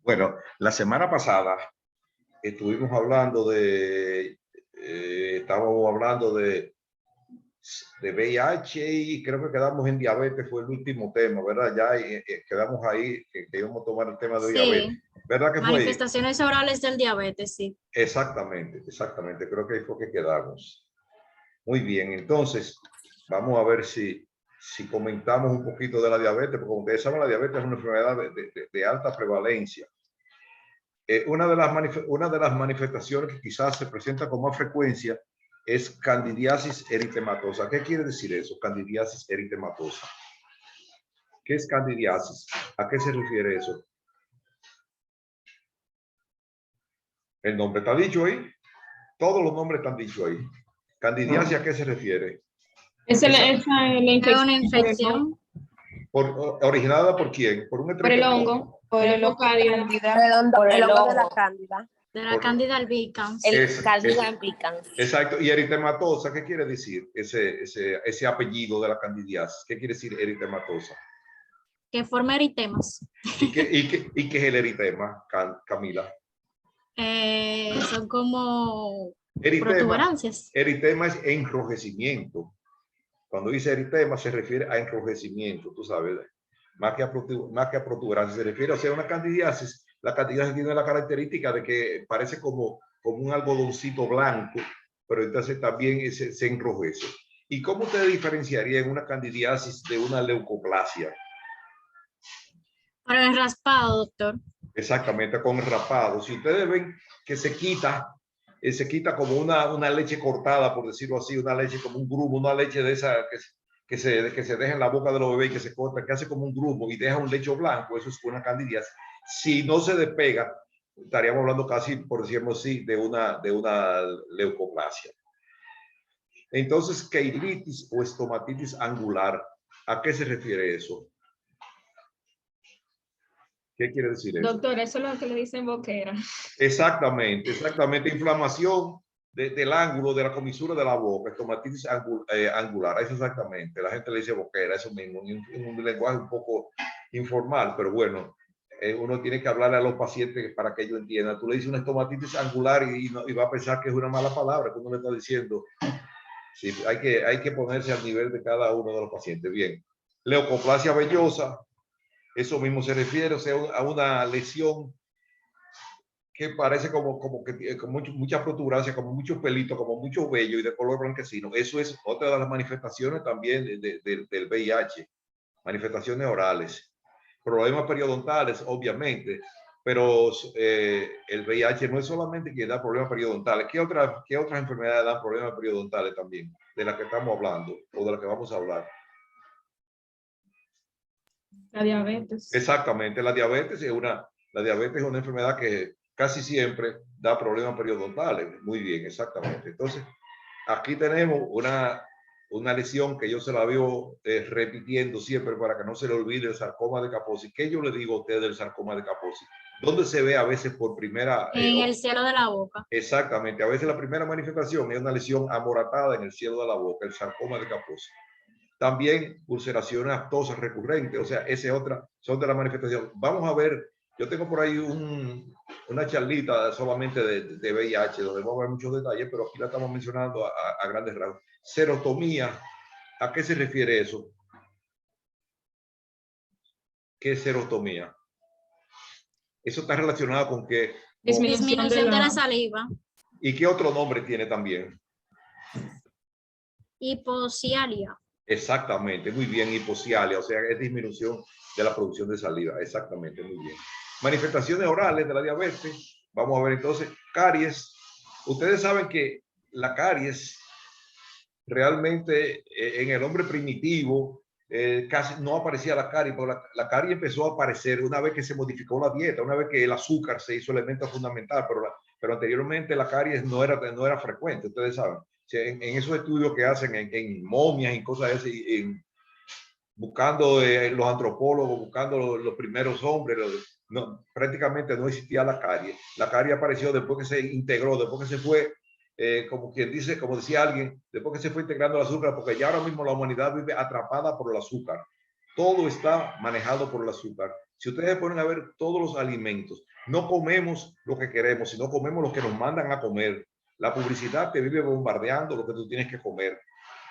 Bueno, la semana pasada estuvimos hablando estábamos hablando de VIH y creo que quedamos en diabetes, fue el último tema, ¿verdad? Ya quedamos ahí, que íbamos a tomar el tema de diabetes. Sí, ¿Verdad que fue ahí? manifestaciones orales del diabetes, sí. Exactamente, exactamente, creo que ahí fue que quedamos. Muy bien, entonces vamos a ver si comentamos un poquito de la diabetes, porque como ustedes saben, la diabetes es una enfermedad de alta prevalencia. Una de las manifestaciones que quizás se presenta con más frecuencia es candidiasis eritematosa. ¿Qué quiere decir eso? Candidiasis eritematosa. ¿Qué es candidiasis? ¿A qué se refiere eso? El nombre está dicho ahí. Todos los nombres están dichos ahí. Candidiasis, ¿a qué se refiere? Esa es la Es una infección. ¿Originada por quién? Por un por el hongo, por el hocario. El hongo de la cándida. De la Candida albicans. El cándida albicans. Exacto. ¿Y eritematosa qué quiere decir? Ese apellido de la candidiasis. ¿Qué quiere decir eritematosa? Que forma eritemas. ¿Y qué es el eritema, Camila? Son como Eritema, protuberancias. eritema es enrojecimiento. Cuando dice eritema se refiere a enrojecimiento, tú sabes, más que a protuberancia, se refiere a una candidiasis. La candidiasis tiene la característica de que parece como un algodoncito blanco, pero entonces también se enrojece. ¿Y cómo usted diferenciaría en una candidiasis de una leucoplasia? Para el raspado, doctor. Exactamente, con el rapado. Si ustedes ven que se quita como una leche cortada, por decirlo así, una leche como un grumo, una leche de esa que se deja en la boca de los bebés y que se corta, que hace como un grumo y deja un lecho blanco, eso es una candidiasis. Si no se despega, estaríamos hablando casi, por decirlo así, de una leucoplasia. Entonces, queilitis o estomatitis angular, ¿a qué se refiere eso? ¿Qué quiere decir eso? Doctor, eso es lo que le dicen boquera. Exactamente, exactamente. Inflamación del ángulo, de la comisura de la boca, estomatitis angular, eso exactamente. La gente le dice boquera, eso mismo, en un lenguaje un poco informal, pero bueno, uno tiene que hablarle a los pacientes para que ellos entiendan. Tú le dices una estomatitis angular y va a pensar que es una mala palabra que uno le está diciendo. Sí, hay que ponerse al nivel de cada uno de los pacientes. Bien, leucoplasia vellosa, eso mismo se refiere, o sea, a una lesión que parece como que con mucha protuberancia, como muchos pelitos, como mucho vello y de color blanquecino. Eso es otra de las manifestaciones también del VIH, manifestaciones orales. Problemas periodontales, obviamente, pero el VIH no es solamente quien da problemas periodontales. ¿Qué otras enfermedades dan problemas periodontales también, de las que estamos hablando o de las que vamos a hablar? La diabetes. Exactamente, la diabetes es una enfermedad que casi siempre da problemas periodontales. Muy bien, exactamente. Entonces, aquí tenemos una lesión que yo se la veo repitiendo siempre para que no se le olvide, el sarcoma de Kaposi. ¿Qué yo le digo a usted del sarcoma de Kaposi? ¿Dónde se ve a veces por primera? En el cielo de la boca. Exactamente. A veces la primera manifestación es una lesión amoratada en el cielo de la boca, el sarcoma de Kaposi. También ulceraciones aftosas recurrentes, o sea, son de la manifestación. Vamos a ver, yo tengo por ahí una charlita solamente de VIH, donde vamos a ver muchos detalles, pero aquí la estamos mencionando a grandes rasgos. Serotomía, ¿a qué se refiere eso? ¿Qué es serotomía? Eso está relacionado con que... Disminución de la saliva. ¿Y qué otro nombre tiene también? Hipocialia. Exactamente, muy bien, hipocialia, o sea, es disminución de la producción de saliva, exactamente, muy bien. Manifestaciones orales de la diabetes, vamos a ver entonces, caries. Ustedes saben que la caries realmente en el hombre primitivo casi no aparecía la caries, pero la caries empezó a aparecer una vez que se modificó la dieta, una vez que el azúcar se hizo elemento fundamental, pero anteriormente la caries no era frecuente, ustedes saben. En esos estudios que hacen en momias y cosas así, buscando los antropólogos, buscando los primeros hombres, prácticamente no existía la carie. La carie apareció después que se integró, después que se fue, como quien dice, como decía alguien, después que se fue integrando el azúcar, porque ya ahora mismo la humanidad vive atrapada por el azúcar. Todo está manejado por el azúcar. Si ustedes ponen a ver todos los alimentos, no comemos lo que queremos, sino comemos lo que nos mandan a comer. La publicidad te vive bombardeando lo que tú tienes que comer.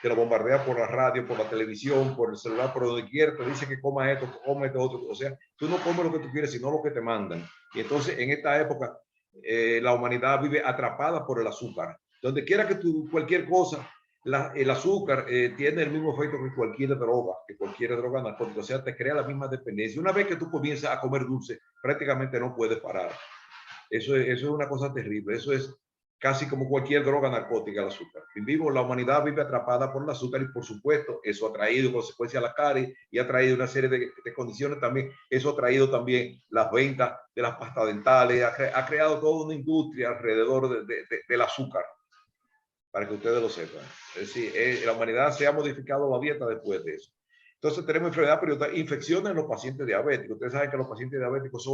Te lo bombardea por la radio, por la televisión, por el celular, por donde quiera. Te dice que coma esto, que come esto otro. O sea, tú no comes lo que tú quieres, sino lo que te mandan. Y entonces, en esta época, la humanidad vive atrapada por el azúcar. Donde quiera que tú, cualquier cosa, el azúcar tiene el mismo efecto que cualquier droga narcótica. O sea, te crea la misma dependencia. Una vez que tú comienzas a comer dulce, prácticamente no puedes parar. Eso es una cosa terrible. Eso es casi como cualquier droga narcótica, el azúcar. La humanidad vive atrapada por el azúcar y, por supuesto, eso ha traído consecuencias a la caries y ha traído una serie de condiciones también. Eso ha traído también las ventas de las pastas dentales, ha creado toda una industria alrededor del azúcar, para que ustedes lo sepan. Es decir, la humanidad se ha modificado la dieta después de eso. Entonces tenemos enfermedad prioritaria, infecciones en los pacientes diabéticos. Ustedes saben que los pacientes diabéticos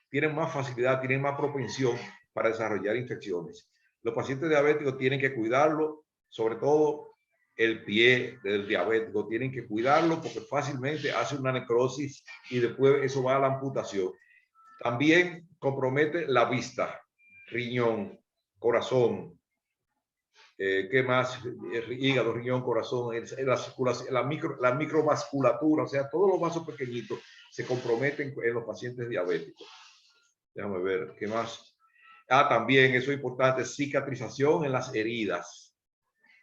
tienen más facilidad, tienen más propensión para desarrollar infecciones. Los pacientes diabéticos tienen que cuidarlo, sobre todo el pie del diabético, tienen que cuidarlo porque fácilmente hace una necrosis y después eso va a la amputación. También compromete la vista, riñón, corazón, ¿qué más? Hígado, riñón, corazón, la circulación, la microvasculatura, o sea, todos los vasos pequeñitos se comprometen en los pacientes diabéticos. Déjame ver, ¿qué más? También, eso es importante, cicatrización en las heridas.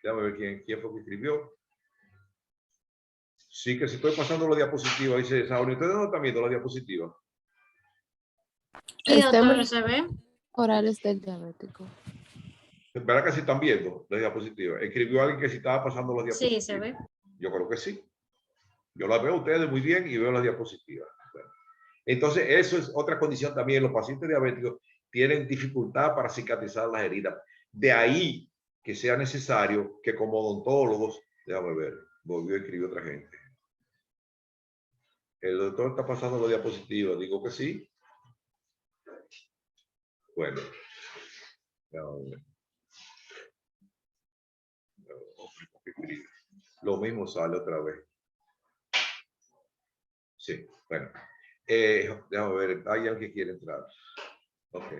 Déjame ver quién fue que escribió. Sí, que si estoy pasando la diapositiva, dice Saúl, ¿ustedes no están viendo la diapositiva? Sí, doctor, ¿se ve? Orales del diabético. ¿Verdad que sí están viendo la diapositiva? Escribió alguien que si estaba pasando la diapositiva. Sí, se ve. Yo creo que sí. Yo la veo a ustedes muy bien y veo las diapositivas. Bueno, entonces, eso es otra condición también. Los pacientes diabéticos tienen dificultad para cicatrizar las heridas. De ahí que sea necesario que como odontólogos, déjame ver, volvió a escribir otra gente. El doctor está pasando la diapositiva, digo que sí. Bueno, déjame ver. Lo mismo sale otra vez. Sí, bueno. Déjame ver, hay alguien que quiere entrar. Ok.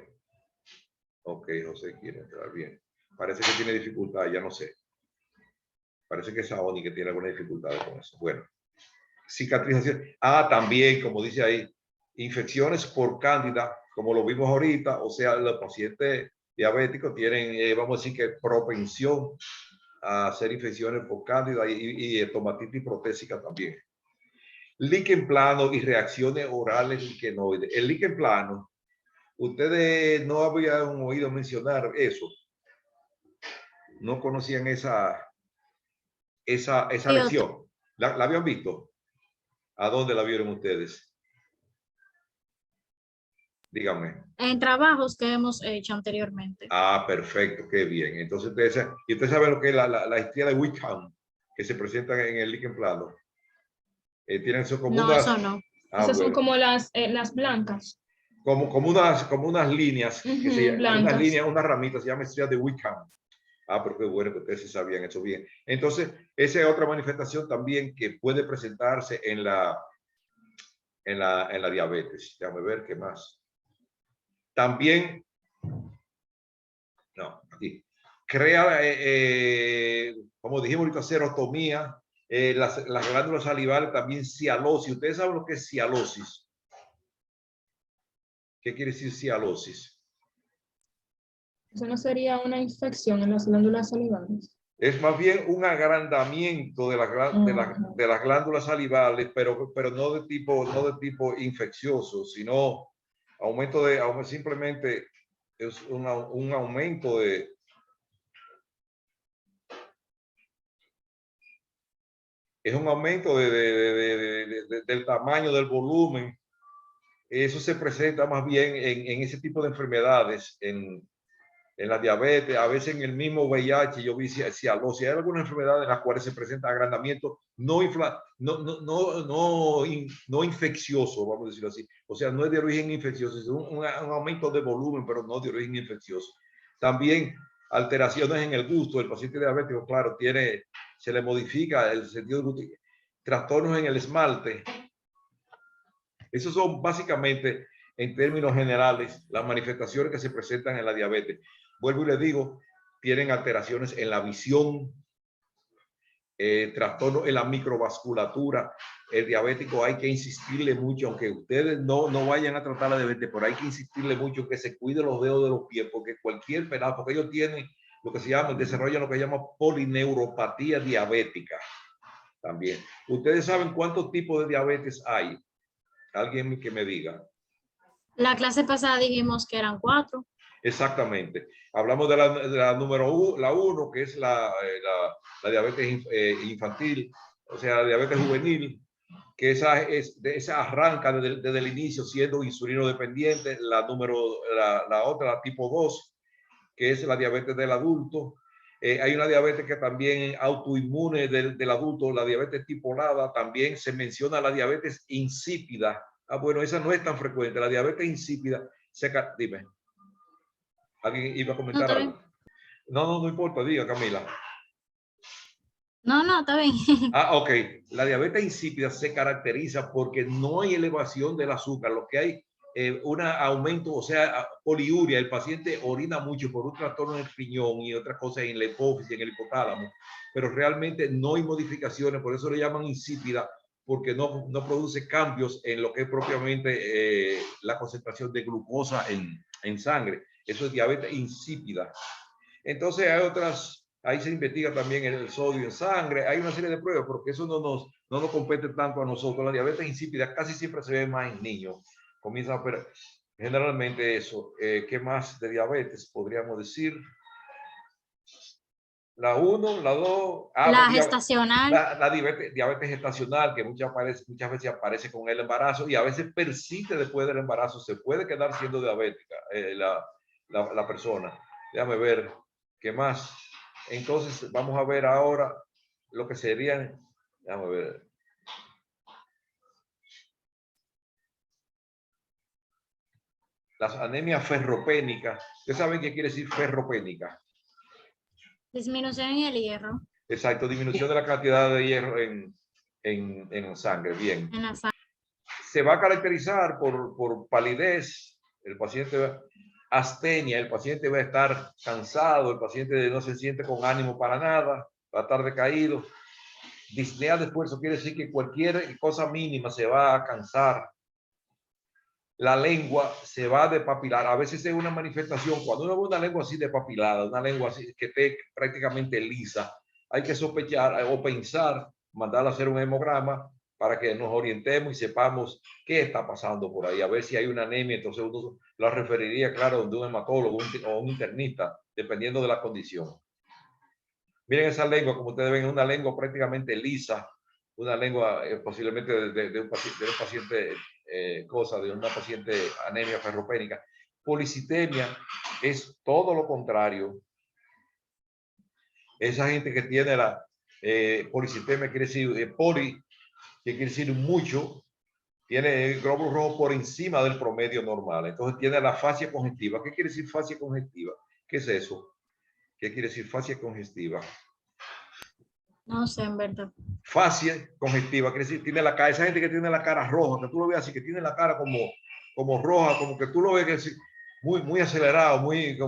Ok, José quiere entrar, bien. Parece que tiene dificultad, ya no sé. Parece que es Saoni que tiene alguna dificultad con eso. Bueno, cicatrización. También, como dice ahí, infecciones por cándida, como lo vimos ahorita, o sea, los pacientes diabéticos tienen, vamos a decir que propensión a hacer infecciones por cándida y estomatitis protésica también. Líquen plano y reacciones orales liquenoides. El líquen plano, ustedes no habían oído mencionar eso. No conocían esa lección. ¿La habían visto? ¿A dónde la vieron ustedes? Díganme. En trabajos que hemos hecho anteriormente. Perfecto, qué bien. Entonces, ustedes saben lo que es la historia de Wickham, que se presenta en el líquen plano. Tienen eso como No, unas, eso no. Esas son bueno, como las blancas. como unas líneas, que se llaman, blancas. unas líneas, unas ramitas, se llama historia de Wickham. Pero qué bueno que ustedes sí sabían eso bien. Entonces, esa es otra manifestación también que puede presentarse en la diabetes. Déjame ver qué más. También, no, aquí, crea, como dijimos ahorita, serotomía, las glándulas salivales, también cialosis. ¿Ustedes saben lo que es cialosis? ¿Qué quiere decir cialosis? Eso no sería una infección en las glándulas salivales. Es más bien un agrandamiento de las glándulas salivales, pero no de tipo infeccioso, sino simplemente es un aumento del tamaño, del volumen. Eso se presenta más bien en ese tipo de enfermedades, en la diabetes, a veces en el mismo VIH, yo vi cialosis. Hay algunas enfermedades en las cuales se presenta agrandamiento no infeccioso, vamos a decirlo así. O sea, no es de origen infeccioso, es un aumento de volumen, pero no de origen infeccioso. También alteraciones en el gusto. El paciente diabético, claro, se le modifica el sentido del gusto. trastornos en el esmalte. Esos son básicamente, en términos generales, las manifestaciones que se presentan en la diabetes. Vuelvo y les digo, tienen alteraciones en la visión, trastornos en la microvasculatura. El diabético hay que insistirle mucho, aunque ustedes no vayan a tratar la diabetes, pero hay que insistirle mucho que se cuide los dedos de los pies, porque cualquier pedazo, porque ellos tienen lo que se llama, desarrollan lo que se llama polineuropatía diabética también. ¿Ustedes saben cuántos tipos de diabetes hay? Alguien que me diga. La clase pasada dijimos que eran 4. Exactamente. Hablamos de la número 1, que es la diabetes infantil, o sea, la diabetes juvenil, que esa arranca desde el inicio siendo insulino dependiente. La otra, la tipo 2, que es la diabetes del adulto. Hay una diabetes que también autoinmune del adulto, la diabetes tipolada. También se menciona la diabetes insípida. Bueno, esa no es tan frecuente. La diabetes insípida, dime. ¿Alguien iba a comentar algo? No importa, diga, Camila. No, está bien. Ok. La diabetes insípida se caracteriza porque no hay elevación del azúcar. Lo que hay un aumento, o sea, poliuria. El paciente orina mucho por un trastorno en el riñón y otras cosas en la hipófisis, en el hipotálamo, pero realmente no hay modificaciones. Por eso le llaman insípida, porque no produce cambios en lo que es propiamente la concentración de glucosa en sangre. Eso es diabetes insípida. Entonces hay otras, ahí se investiga también el sodio en sangre. Hay una serie de pruebas, porque eso no nos compete tanto a nosotros. La diabetes insípida casi siempre se ve más en niños. Comienza a operar. Generalmente eso. ¿Qué más de diabetes podríamos decir? La 1, la 2. La gestacional. La diabetes gestacional, que muchas veces aparece con el embarazo y a veces persiste después del embarazo. Se puede quedar siendo diabética la persona. Déjame ver qué más. Entonces, vamos a ver ahora lo que serían. Déjame ver. Las anemias ferropénicas. ¿Ustedes saben qué quiere decir ferropénica? Disminución en el hierro. Exacto, disminución de la cantidad de hierro en sangre. Bien. En la sangre. Se va a caracterizar por palidez. El paciente, astenia, el paciente va a estar cansado, el paciente no se siente con ánimo para nada, va a estar decaído. Disnea de esfuerzo quiere decir que cualquier cosa mínima se va a cansar. La lengua se va a depapilar. A veces es una manifestación. Cuando uno ve una lengua así depapilada, una lengua así que esté prácticamente lisa, hay que sospechar o pensar, mandarla a hacer un hemograma para que nos orientemos y sepamos qué está pasando por ahí, a ver si hay una anemia. Entonces uno la referiría, claro, de un hematólogo o un internista, dependiendo de la condición. Miren esa lengua, como ustedes ven, una lengua prácticamente lisa, una lengua posiblemente de un paciente de una paciente anemia ferropénica. Policitemia es todo lo contrario. Esa gente que tiene la policitemia quiere decir poli, que quiere decir mucho, tiene el glóbulo rojo por encima del promedio normal. Entonces tiene la fascia congestiva. ¿Qué quiere decir fascia congestiva? ¿Qué es eso? ¿Qué quiere decir fascia congestiva? No sé, en verdad. Fascia congestiva, quiere decir, tiene la cara, esa gente que tiene la cara roja, que tú lo ves así, que tiene la cara como roja, como que tú lo ves que es muy acelerado, muy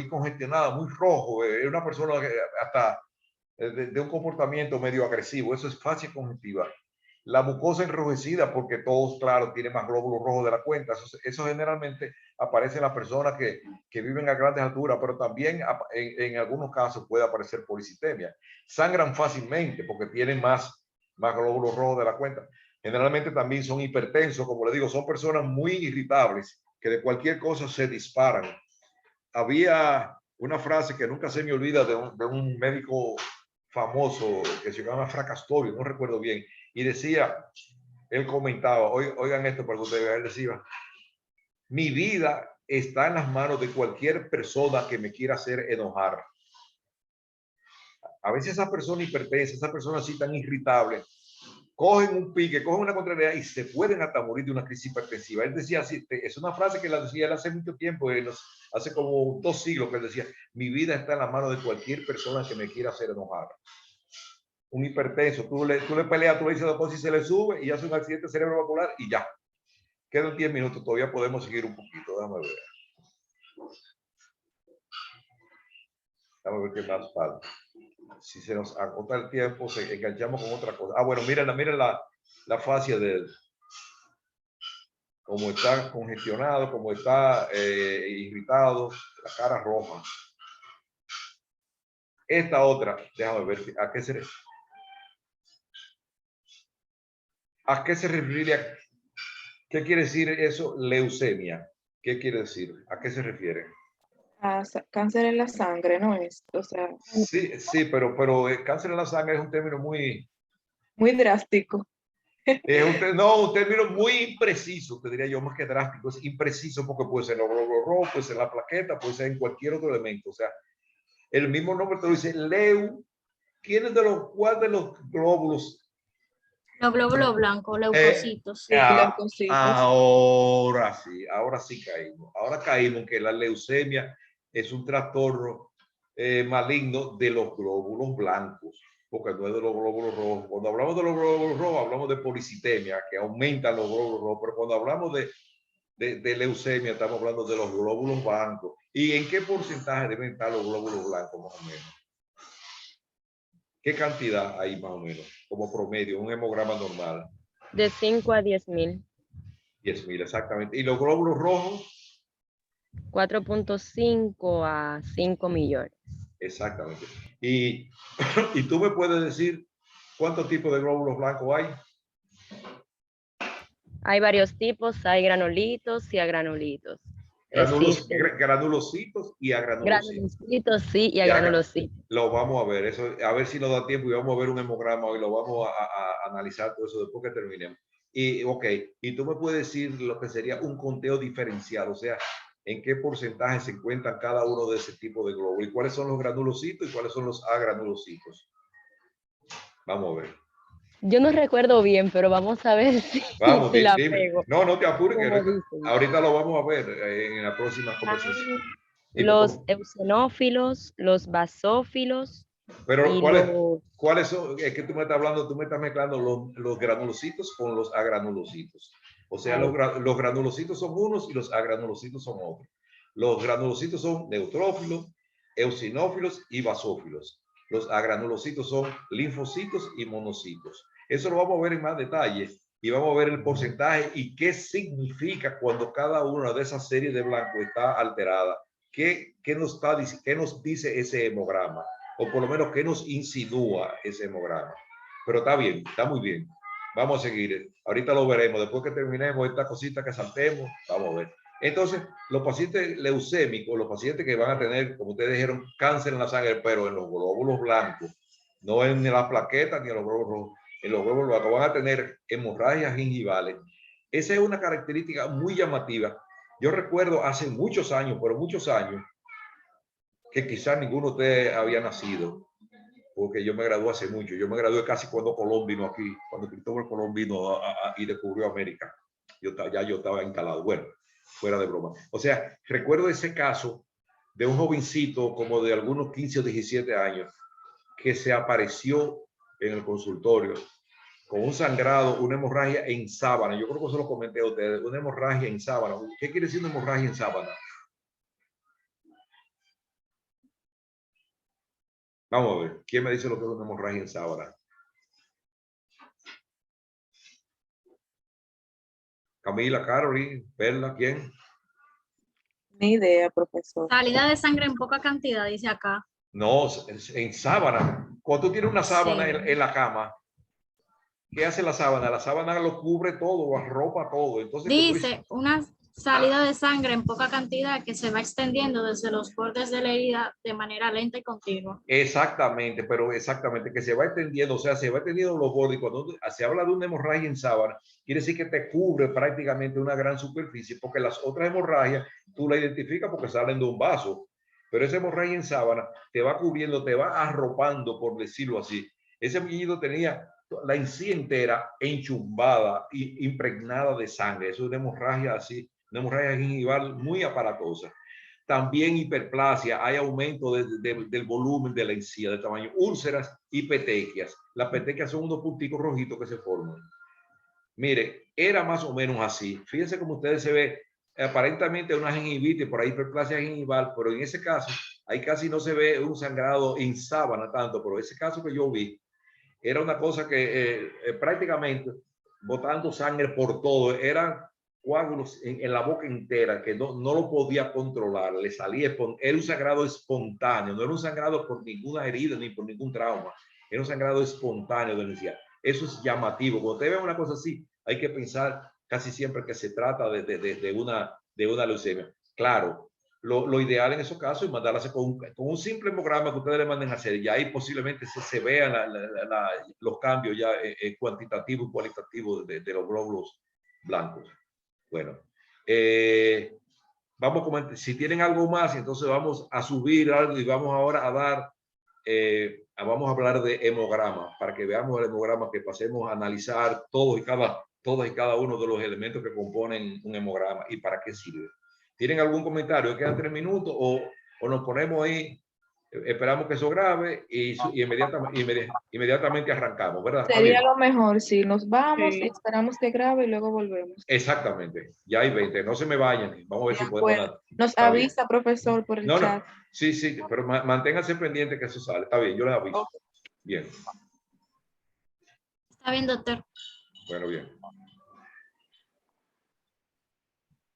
congestionado, muy rojo. Es una persona que hasta de un comportamiento medio agresivo. Eso es fascia congestiva. La mucosa enrojecida, porque todos, claro, tienen más glóbulos rojos de la cuenta. Eso generalmente aparece en las personas que viven a grandes alturas, pero también en algunos casos puede aparecer policitemia. Sangran fácilmente porque tienen más glóbulos rojos de la cuenta. Generalmente también son hipertensos, como les digo, son personas muy irritables que de cualquier cosa se disparan. Había una frase que nunca se me olvida de un médico famoso que se llama Fracastorio, no recuerdo bien, y decía, él comentaba, oigan esto para que ustedes vean, él decía, mi vida está en las manos de cualquier persona que me quiera hacer enojar. A veces esa persona hipertensa, esa persona así tan irritable, cogen un pique, cogen una contrariedad y se pueden hasta morir de una crisis hipertensiva. Él decía así, es una frase que la decía él hace mucho tiempo, hace como 2 siglos, que él decía, mi vida está en las manos de cualquier persona que me quiera hacer enojar. un hipertenso, tú le peleas, tú le dices doctor si se le sube y hace un accidente cerebrovascular y ya. Quedan 10 minutos, todavía podemos seguir un poquito, déjame ver. Déjame ver qué más falta. Si se nos agota el tiempo, se enganchamos con otra cosa. Ah, bueno, miren la fascia de él. Como está congestionado, como está irritado, la cara roja. Esta otra, déjame ver a qué se refiere. ¿Qué quiere decir eso? Leucemia. ¿Qué quiere decir? ¿A qué se refiere? Cáncer en la sangre, ¿no es? O sea, Sí, pero el cáncer en la sangre es un término muy drástico. un término muy impreciso, te diría yo, más que drástico, es impreciso porque puede ser en los glóbulos rojos, puede ser en la plaqueta, puede ser en cualquier otro elemento. O sea, el mismo nombre te lo dice Leu. ¿Cuál de los glóbulos? Los glóbulos blancos, leucocitos. Sí, leucocitos. Ahora sí caímos. Ahora caímos en que la leucemia es un trastorno maligno de los glóbulos blancos, porque no es de los glóbulos rojos. Cuando hablamos de los glóbulos rojos, hablamos de policitemia, que aumentan los glóbulos rojos, pero cuando hablamos de leucemia, estamos hablando de los glóbulos blancos. ¿Y en qué porcentaje deben estar los glóbulos blancos, más o menos? ¿Qué cantidad hay más o menos, como promedio, un hemograma normal? De 5 a 10.000. 10.000, exactamente. ¿Y los glóbulos rojos? 4.5 a 5 millones. Exactamente. Y tú me puedes decir cuántos tipos de glóbulos blancos hay. Hay varios tipos, hay granulitos y agranulolitos. Granulocitos y agranulocitos. Granulocitos, sí, y agranulocitos. Lo vamos a ver, eso, a ver si nos da tiempo y vamos a ver un hemograma y lo vamos a analizar todo eso después que terminemos. Y, ok, y tú me puedes decir lo que sería un conteo diferencial, o sea, en qué porcentaje se encuentran cada uno de ese tipo de glóbulos y cuáles son los granulocitos y cuáles son los agranulocitos. Vamos a ver. Yo no recuerdo bien, pero vamos a ver si, Vamos, si la dime. pego. No te apures, que Como ahorita lo vamos a ver en la próxima conversación. Los eosinófilos, los basófilos. Pero y ¿cuáles son? Es que tú me estás hablando, tú me estás mezclando los granulocitos con los agranulocitos. O sea, los granulocitos son unos y los agranulocitos son otros. Los granulocitos son neutrófilos, eosinófilos y basófilos. Los agranulocitos son linfocitos y monocitos. Eso lo vamos a ver en más detalle y vamos a ver el porcentaje y qué significa cuando cada una de esas series de blanco está alterada. ¿Qué nos dice ese hemograma? O por lo menos qué nos insinúa ese hemograma. Pero está bien, está muy bien. Vamos a seguir. Ahorita lo veremos. Después que terminemos esta cosita que saltemos, vamos a ver. Entonces, los pacientes leucémicos, los pacientes que van a tener, como ustedes dijeron, cáncer en la sangre, pero en los glóbulos blancos, no en las plaquetas ni en los glóbulos rojos, en los glóbulos blancos van a tener hemorragias gingivales. Esa es una característica muy llamativa. Yo recuerdo hace muchos años, pero muchos años, que quizás ninguno de ustedes había nacido, porque yo me gradué hace mucho. Yo me gradué casi cuando Colón vino aquí, cuando Cristóbal Colón vino y descubrió América. Yo estaba instalado. Bueno, fuera de broma. O sea, recuerdo ese caso de un jovencito como de algunos 15 o 17 años que se apareció en el consultorio con un sangrado, una hemorragia en sábana. Yo creo que eso lo comenté a ustedes, una hemorragia en sábana. ¿Qué quiere decir una hemorragia en sábana? Vamos a ver, ¿quién me dice lo que es una hemorragia en sábana? Camila, Caroline, Perla, ¿quién? Ni idea, profesor. Salida de sangre en poca cantidad, dice acá. No, en sábana. Cuando tú tienes una sábana Sí. en la cama, ¿qué hace la sábana? La sábana lo cubre todo, arropa todo. Entonces, Dice una salida de sangre en poca cantidad que se va extendiendo desde los bordes de la herida de manera lenta y continua. exactamente, pero exactamente, que se va extendiendo, o sea, se va extendiendo los bordes. Cuando se habla de una hemorragia en sábana, quiere decir que te cubre prácticamente una gran superficie, porque las otras hemorragias tú la identificas porque salen de un vaso, pero esa hemorragia en sábana te va cubriendo, te va arropando, por decirlo así. Ese muñequito tenía la encía entera enchumbada y impregnada de sangre. Eso es una hemorragia así, una hemorragia gingival muy aparatosa. También hiperplasia, hay aumento del volumen de la encía, de tamaño, úlceras y petequias. Las petequias son unos punticos rojitos que se forman. Mire, era más o menos así. Fíjense como ustedes se ve, aparentemente una gingivitis, por ahí hiperplasia gingival, pero en ese caso, ahí casi no se ve un sangrado en sábana tanto, pero ese caso que yo vi, era una cosa que prácticamente botando sangre por todo, eran coágulos en la boca entera que no lo podía controlar, le salía, era un sangrado espontáneo, no era un sangrado por ninguna herida ni por ningún trauma, era un sangrado espontáneo de necesidad. Eso es llamativo. Cuando usted ve una cosa así, hay que pensar casi siempre que se trata de una leucemia. Claro, lo ideal en esos casos es mandarla a hacer con un simple hemograma que ustedes le manden a hacer, y ahí posiblemente se vean los cambios ya cuantitativos y cualitativos de los glóbulos blancos. Bueno, vamos a comentar, si tienen algo más, entonces vamos a subir algo y vamos ahora a dar, vamos a hablar de hemograma, para que veamos el hemograma, que pasemos a analizar todos y cada uno de los elementos que componen un hemograma y para qué sirve. ¿Tienen algún comentario? ¿Quedan 3 minutos o nos ponemos ahí, esperamos que eso grabe y inmediatamente arrancamos, ¿verdad? Sería lo mejor si nos vamos Sí. y esperamos que grabe y luego volvemos. Exactamente, ya hay 20, no se me vayan, vamos a ver si podemos Bueno, dar. nos Está bien. avisa, profesor, por el No, chat. sí, pero manténganse pendientes que eso sale. Está bien, yo les aviso. Ok. Bien, Está bien, doctor. bueno, bien.